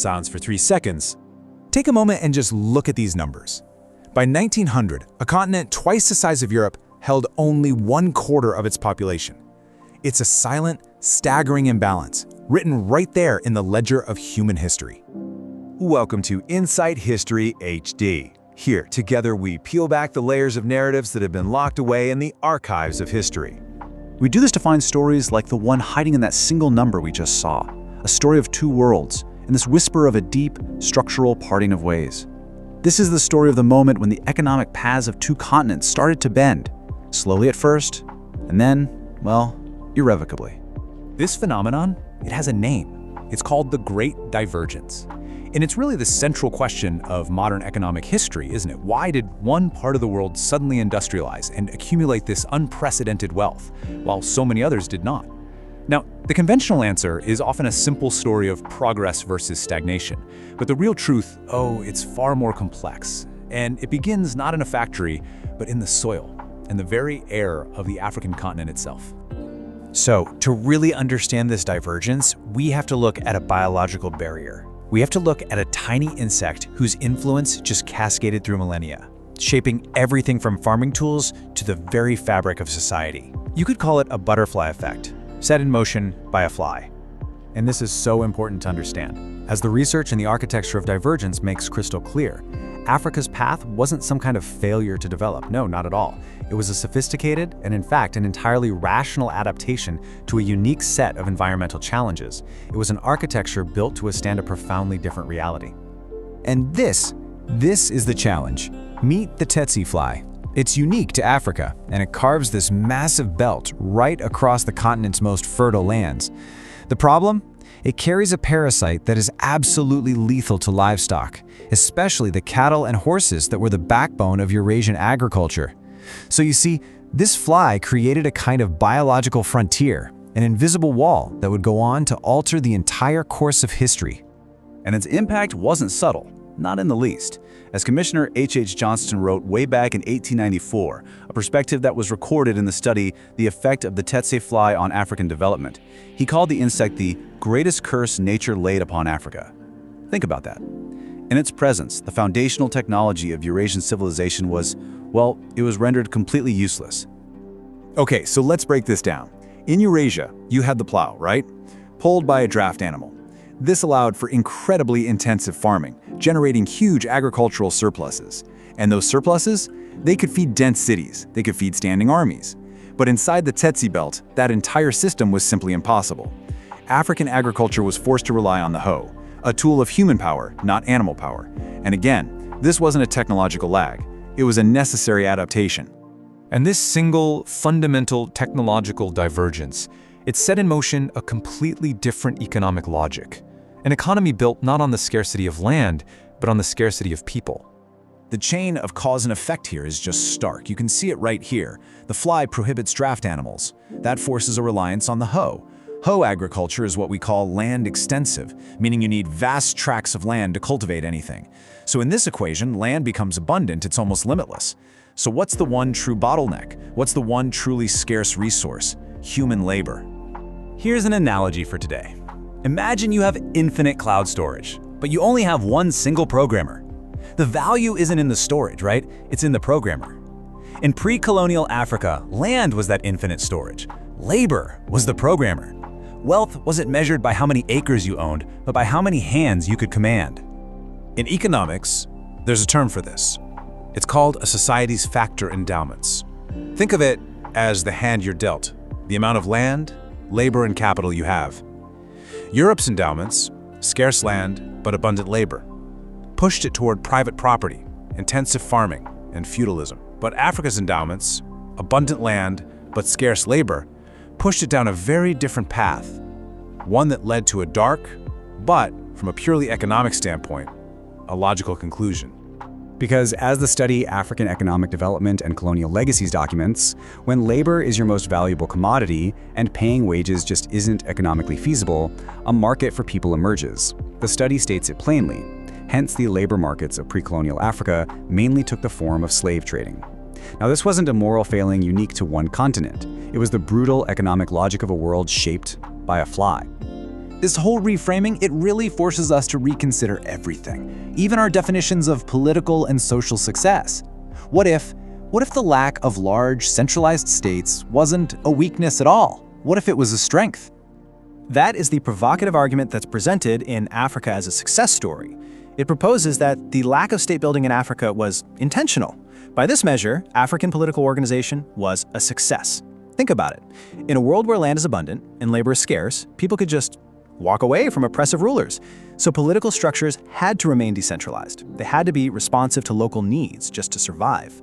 sounds for 3 seconds. Take a moment and just look at these numbers. By 1900, a continent twice the size of Europe held only 1/4 of its population. It's a silent, staggering imbalance, written right there in the ledger of human history. Welcome to Insight History HD. Here, together we peel back the layers of narratives that have been locked away in the archives of history. We do this to find stories like the one hiding in that single number we just saw, a story of two worlds, and this whisper of a deep, structural parting of ways. This is the story of the moment when the economic paths of two continents started to bend, slowly at first, and then, well, irrevocably. This phenomenon, it has a name. It's called the Great Divergence. And it's really the central question of modern economic history, isn't it? Why did one part of the world suddenly industrialize and accumulate this unprecedented wealth, while so many others did not? Now, the conventional answer is often a simple story of progress versus stagnation. But the real truth, it's far more complex. And it begins not in a factory, but in the soil and the very air of the African continent itself. So, to really understand this divergence, we have to look at a biological barrier. We have to look at a tiny insect whose influence just cascaded through millennia, shaping everything from farming tools to the very fabric of society. You could call it a butterfly effect, set in motion by a fly. And this is so important to understand. As the research and the architecture of divergence makes crystal clear, Africa's path wasn't some kind of failure to develop. No, not at all. It was a sophisticated and, in fact, an entirely rational adaptation to a unique set of environmental challenges. It was an architecture built to withstand a profoundly different reality. And this is the challenge. Meet the Tsetse fly. It's unique to Africa, and it carves this massive belt right across the continent's most fertile lands. The problem? It carries a parasite that is absolutely lethal to livestock, especially the cattle and horses that were the backbone of Eurasian agriculture. So you see, this fly created a kind of biological frontier, an invisible wall that would go on to alter the entire course of history. And its impact wasn't subtle, not in the least. As Commissioner H.H. Johnston wrote way back in 1894, a perspective that was recorded in the study The Effect of the Tsetse Fly on African Development, he called the insect the greatest curse nature laid upon Africa. Think about that. In its presence, the foundational technology of Eurasian civilization was, well, it was rendered completely useless. Okay, so let's break this down. In Eurasia, you had the plow, right? Pulled by a draft animal. This allowed for incredibly intensive farming, generating huge agricultural surpluses. And those surpluses, they could feed dense cities, they could feed standing armies. But inside the Tsetse belt, that entire system was simply impossible. African agriculture was forced to rely on the hoe, a tool of human power, not animal power. And again, this wasn't a technological lag, it was a necessary adaptation. And this single, fundamental technological divergence, it set in motion a completely different economic logic. An economy built not on the scarcity of land, but on the scarcity of people. The chain of cause and effect here is just stark. You can see it right here. The fly prohibits draft animals. That forces a reliance on the hoe. Hoe agriculture is what we call land extensive, meaning you need vast tracts of land to cultivate anything. So in this equation, land becomes abundant, it's almost limitless. So what's the one true bottleneck? What's the one truly scarce resource? Human labor. Here's an analogy for today. Imagine you have infinite cloud storage, but you only have one single programmer. The value isn't in the storage, right? It's in the programmer. In pre-colonial Africa, land was that infinite storage. Labor was the programmer. Wealth wasn't measured by how many acres you owned, but by how many hands you could command. In economics, there's a term for this. It's called a society's factor endowments. Think of it as the hand you're dealt, the amount of land, labor, and capital you have. Europe's endowments, scarce land but abundant labor, pushed it toward private property, intensive farming, and feudalism. But Africa's endowments, abundant land but scarce labor, pushed it down a very different path, one that led to a dark, but from a purely economic standpoint, a logical conclusion. Because as the study African Economic Development and Colonial Legacies documents, when labor is your most valuable commodity and paying wages just isn't economically feasible, a market for people emerges. The study states it plainly. Hence, the labor markets of pre-colonial Africa mainly took the form of slave trading. Now, this wasn't a moral failing unique to one continent. It was the brutal economic logic of a world shaped by a fly. This whole reframing, it really forces us to reconsider everything, even our definitions of political and social success. What if the lack of large, centralized states wasn't a weakness at all? What if it was a strength? That is the provocative argument that's presented in Africa as a Success Story. It proposes that the lack of state building in Africa was intentional. By this measure, African political organization was a success. Think about it. In a world where land is abundant and labor is scarce, people could just walk away from oppressive rulers. So political structures had to remain decentralized. They had to be responsive to local needs just to survive.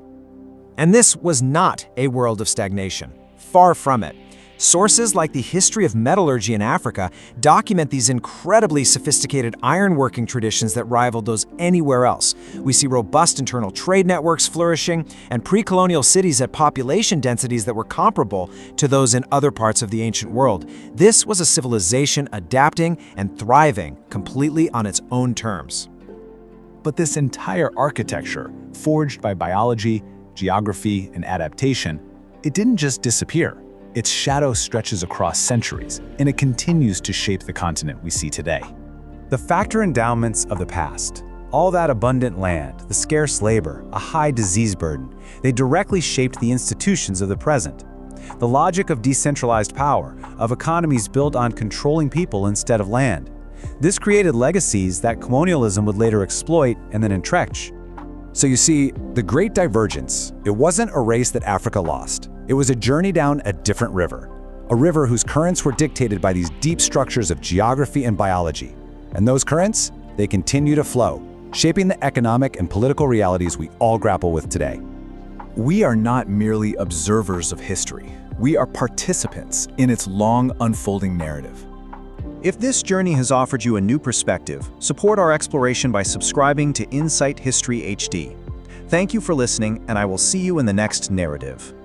And this was not a world of stagnation. Far from it. Sources like the history of metallurgy in Africa document these incredibly sophisticated ironworking traditions that rivaled those anywhere else. We see robust internal trade networks flourishing and pre-colonial cities at population densities that were comparable to those in other parts of the ancient world. This was a civilization adapting and thriving completely on its own terms. But this entire architecture, forged by biology, geography, and adaptation, it didn't just disappear. Its shadow stretches across centuries, and it continues to shape the continent we see today. The factor endowments of the past, all that abundant land, the scarce labor, a high disease burden, they directly shaped the institutions of the present. The logic of decentralized power, of economies built on controlling people instead of land. This created legacies that colonialism would later exploit and then entrench. So you see, the Great Divergence, it wasn't a race that Africa lost. It was a journey down a different river. A river whose currents were dictated by these deep structures of geography and biology. And those currents, they continue to flow, shaping the economic and political realities we all grapple with today. We are not merely observers of history. We are participants in its long unfolding narrative. If this journey has offered you a new perspective, support our exploration by subscribing to Insight History HD. Thank you for listening, and I will see you in the next narrative.